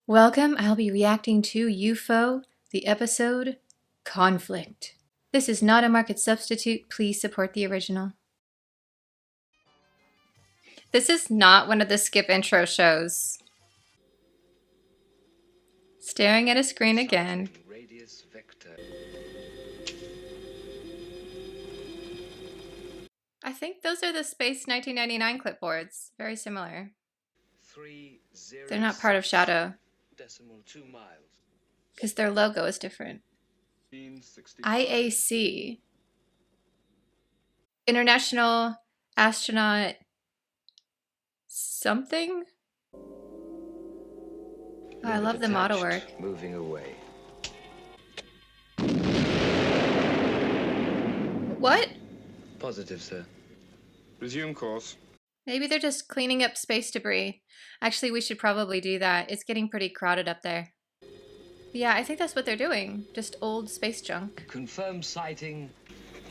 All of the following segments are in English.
Welcome, I'll be reacting to UFO, the episode Conflict. This is not a market substitute, please support the original. This is not one of the skip intro shows. Staring at a screen again. I think those are the Space 1999 clipboards. Very similar. They're not part of Shadow. Because their logo is different. IAC. International Astronaut something? Oh, I love the model work. Moving away. What? Positive, sir. Resume course. Maybe they're just cleaning up space debris. Actually, we should probably do that. It's getting pretty crowded up there. Yeah, I think that's what they're doing. Just old space junk. Confirmed sighting.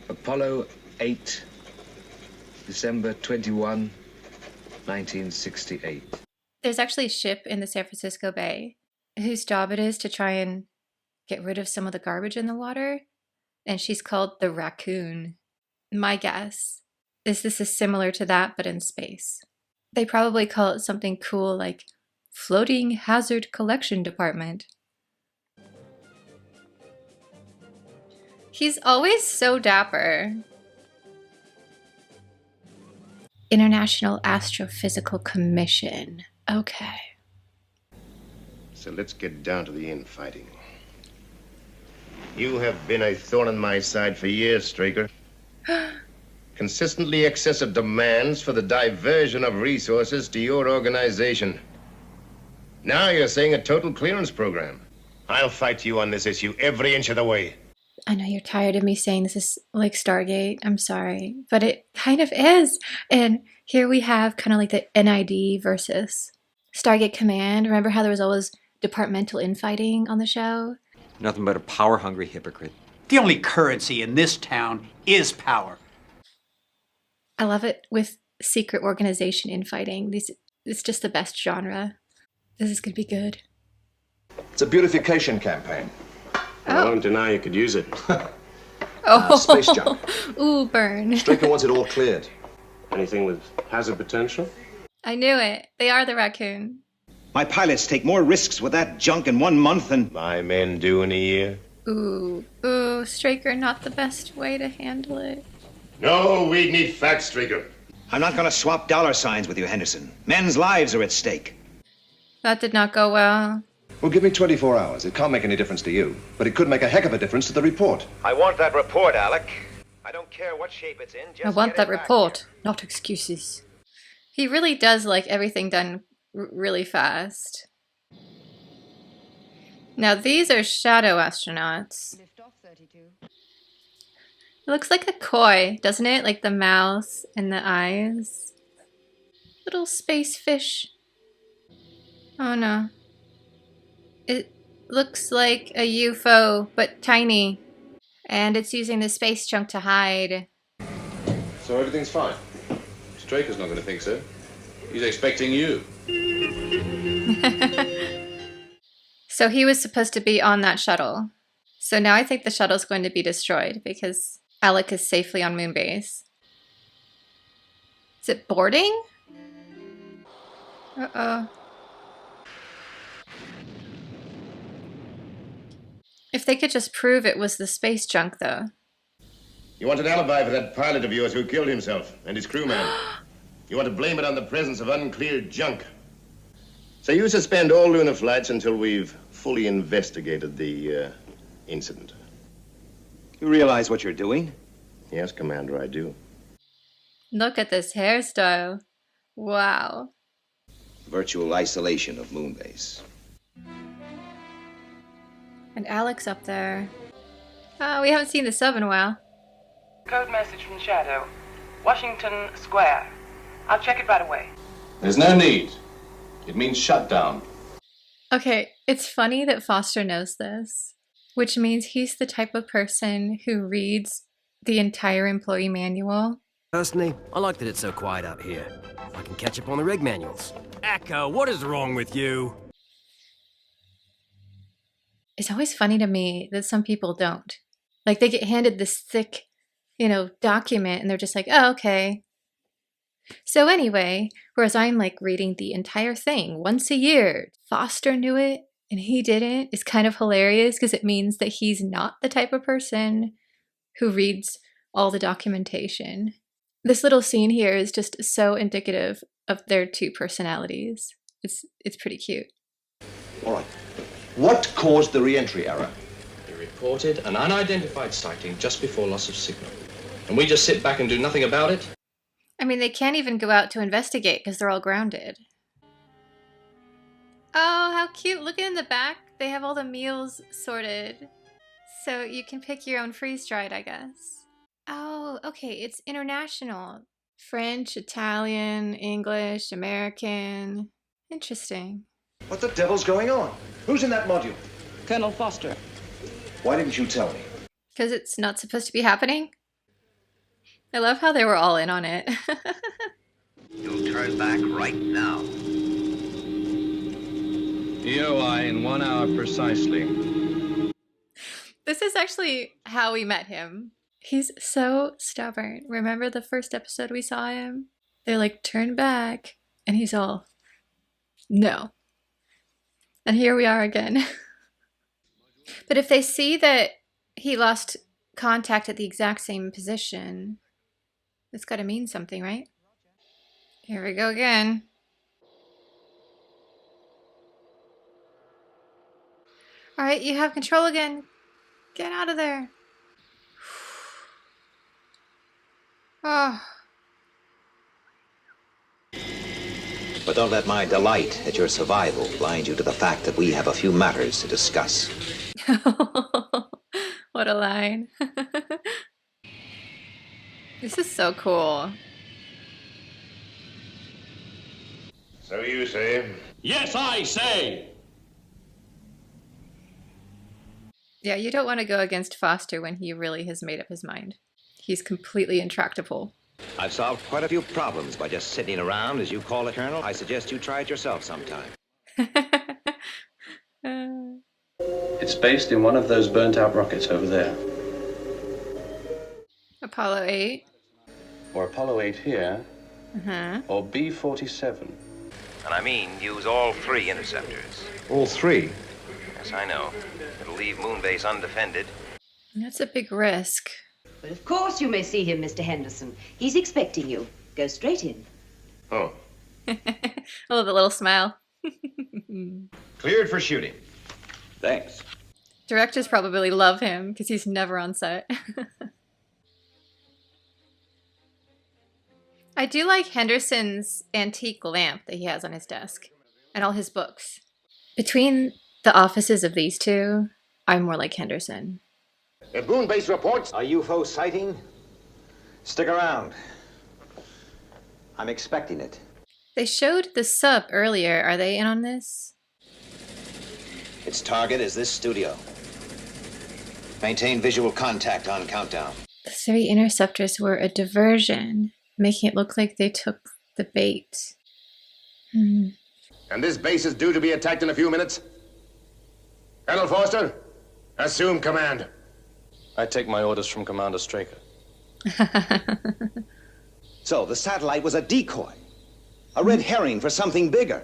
Apollo 8, December 21, 1968. There's actually a ship in the San Francisco Bay whose job it is to try and get rid of some of the garbage in the water. And she's called the Raccoon. My guess is this is similar to that, but in space. They probably call it something cool like Floating Hazard Collection Department. He's always so dapper. International Astrophysical Commission. Okay. So let's get down to the infighting. You have been a thorn in my side for years, Straker. Consistently excessive demands for the diversion of resources to your organization. Now you're saying a total clearance program. I'll fight you on this issue every inch of the way. I know you're tired of me saying this is like Stargate. I'm sorry. But it kind of is. And here we have kind of like the NID versus Stargate Command. Remember how there was always departmental infighting on the show? Nothing but a power-hungry hypocrite. The only currency in this town is power. I love it with secret organization infighting. It's just the best genre. This is going to be good. It's a beautification campaign. I won't deny you could use it. Oh, space junk. Ooh, burn. Straker wants it all cleared. Anything with hazard potential? I knew it. They are the Raccoon. My pilots take more risks with that junk in 1 month than My men do in a year. Ooh, Straker, not the best way to handle it. No, we need facts, Straker. I'm not going to swap dollar signs with you, Henderson. Men's lives are at stake. That did not go well. Well, give me 24 hours. It can't make any difference to you, but it could make a heck of a difference to the report. I want that report, Alec. I don't care what shape it's in. Just I want get that it back report, not excuses. He really does like everything done really fast. Now these are shadow astronauts. It looks like a koi, doesn't it? Like the mouth and the eyes. Little space fish. Oh no. It looks like a UFO, but tiny. And it's using the space junk to hide. So everything's fine. Straker's not going to think so. He's expecting you. So he was supposed to be on that shuttle. So now I think the shuttle's going to be destroyed because Alec is safely on Moonbase. Is it boarding? Uh-oh. If they could just prove it was the space junk, though. You want an alibi for that pilot of yours who killed himself and his crewman. You want to blame it on the presence of uncleared junk. So you suspend all lunar flights until we've fully investigated the incident. You realize what you're doing? Yes, Commander, I do. Look at this hairstyle. Wow. Virtual isolation of Moonbase. And Alec's up there. Oh, we haven't seen the sub in a while. Code message from Shadow. Washington Square. I'll check it right away. There's no need. It means shutdown. Okay, it's funny that Foster knows this, which means he's the type of person who reads the entire employee manual. Personally, I like that it's so quiet out here. I can catch up on the rig manuals. Echo, what is wrong with you? It's always funny to me that some people don't. Like they get handed this thick, document and they're just like, oh, okay. So anyway, whereas I'm like reading the entire thing once a year. Foster knew it and he didn't. It's kind of hilarious because it means that he's not the type of person who reads all the documentation. This little scene here is just so indicative of their two personalities. It's pretty cute. All right. What caused the re-entry error? They reported an unidentified sighting just before loss of signal. And we just sit back and do nothing about it? I mean, they can't even go out to investigate because they're all grounded. Oh, how cute. Look in the back. They have all the meals sorted. So you can pick your own freeze-dried, I guess. Oh, okay. It's international. French, Italian, English, American. Interesting. What the devil's going on? Who's in that module? Colonel Foster. Why didn't you tell me? Because it's not supposed to be happening? I love how they were all in on it. You'll turn back right now. EOI in 1 hour precisely. This is actually how we met him. He's so stubborn. Remember the first episode we saw him? They're like, turn back. And he's all, no. And here we are again. But if they see that he lost contact at the exact same position, it's got to mean something, right? Here we go again. All right, you have control again. Get out of there. Oh. But don't let my delight at your survival blind you to the fact that we have a few matters to discuss. What a line. This is so cool. So you say? Yes, I say! Yeah, you don't want to go against Foster when he really has made up his mind. He's completely intractable. I've solved quite a few problems by just sitting around, as you call it, Colonel. I suggest you try it yourself sometime. It's based in one of those burnt-out rockets over there. Apollo 8. Or Apollo 8 here, Uh-huh. or B-47. And I mean, use all 3 interceptors. All 3? Yes, I know. It'll leave Moonbase undefended. That's a big risk. But of course you may see him, Mr. Henderson. He's expecting you. Go straight in. Oh. Oh, the little smile. Cleared for shooting. Thanks. Directors probably love him because he's never on set. I do like Henderson's antique lamp that he has on his desk and all his books. Between the offices of these two, I'm more like Henderson. If Moonbase reports A UFO sighting? Stick around. I'm expecting it. They showed the sub earlier. Are they in on this? Its target is this studio. Maintain visual contact on countdown. The 3 interceptors were a diversion, making it look like they took the bait. And this base is due to be attacked in a few minutes? Colonel Foster, assume command. I take my orders from Commander Straker. So, the satellite was a decoy. A red herring for something bigger.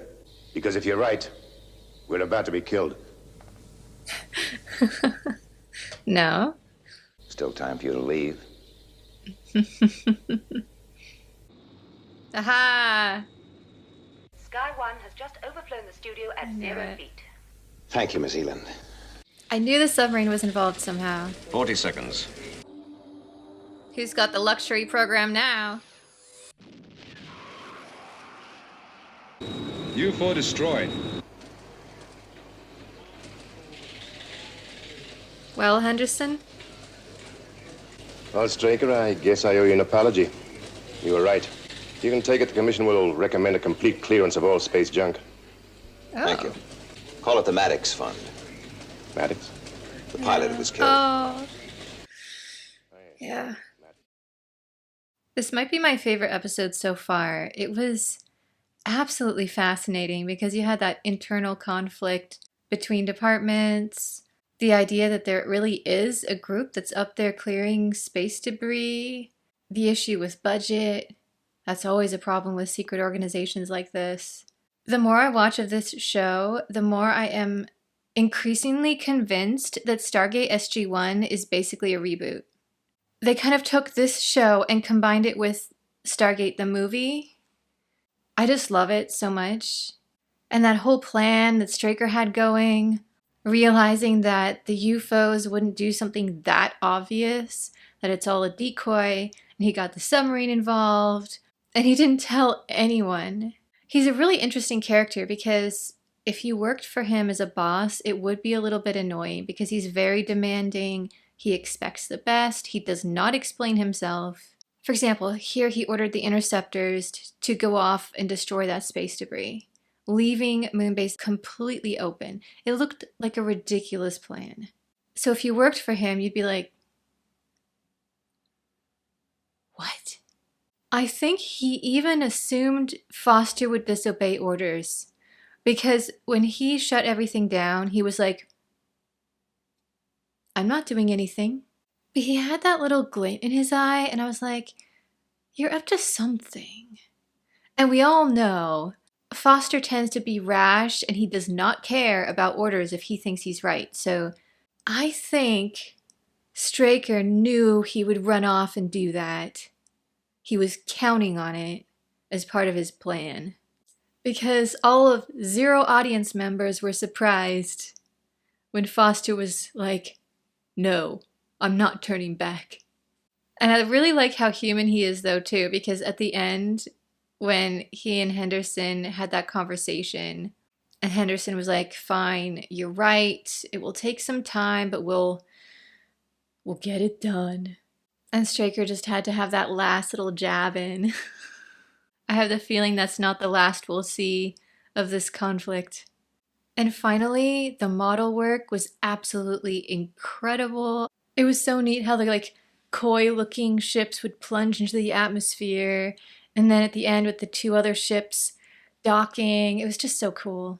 Because if you're right, we're about to be killed. No. Still time for you to leave. Aha! Sky 1 has just overflown the studio at 0 feet. Thank you, Miss Eland. I knew the submarine was involved somehow. 40 seconds. Who's got the luxury program now? UFO destroyed. Well, Henderson? Well, Straker, I guess I owe you an apology. You were right. You can take it the Commission will recommend a complete clearance of all space junk. Oh. Thank you. Call it the Maddox Fund. Maddox? The pilot who was killed. Oh. Yeah. This might be my favorite episode so far. It was absolutely fascinating because you had that internal conflict between departments. The idea that there really is a group that's up there clearing space debris, the issue with budget. That's always a problem with secret organizations like this. The more I watch of this show, the more I am increasingly convinced that Stargate SG-1 is basically a reboot. They kind of took this show and combined it with Stargate the movie. I just love it so much. And that whole plan that Straker had going, realizing that the UFOs wouldn't do something that obvious, that it's all a decoy, and he got the submarine involved, and he didn't tell anyone. He's a really interesting character because if you worked for him as a boss, it would be a little bit annoying because he's very demanding, he expects the best, he does not explain himself. For example, here he ordered the interceptors to go off and destroy that space debris, leaving Moonbase completely open. It looked like a ridiculous plan. So if you worked for him, you'd be like, what? I think he even assumed Foster would disobey orders, because when he shut everything down, he was like, I'm not doing anything. But he had that little glint in his eye, and I was like, you're up to something. And we all know Foster tends to be rash, and he does not care about orders if he thinks he's right. So I think Straker knew he would run off and do that. He was counting on it as part of his plan. Because all of 0 audience members were surprised when Foster was like, no, I'm not turning back. And I really like how human he is though too, because at the end, when he and Henderson had that conversation, and Henderson was like, fine, you're right, it will take some time, but we'll get it done. And Straker just had to have that last little jab in. I have the feeling that's not the last we'll see of this conflict. And finally, the model work was absolutely incredible. It was so neat how the coy-looking ships would plunge into the atmosphere, and then at the end with the 2 other ships docking. It was just so cool.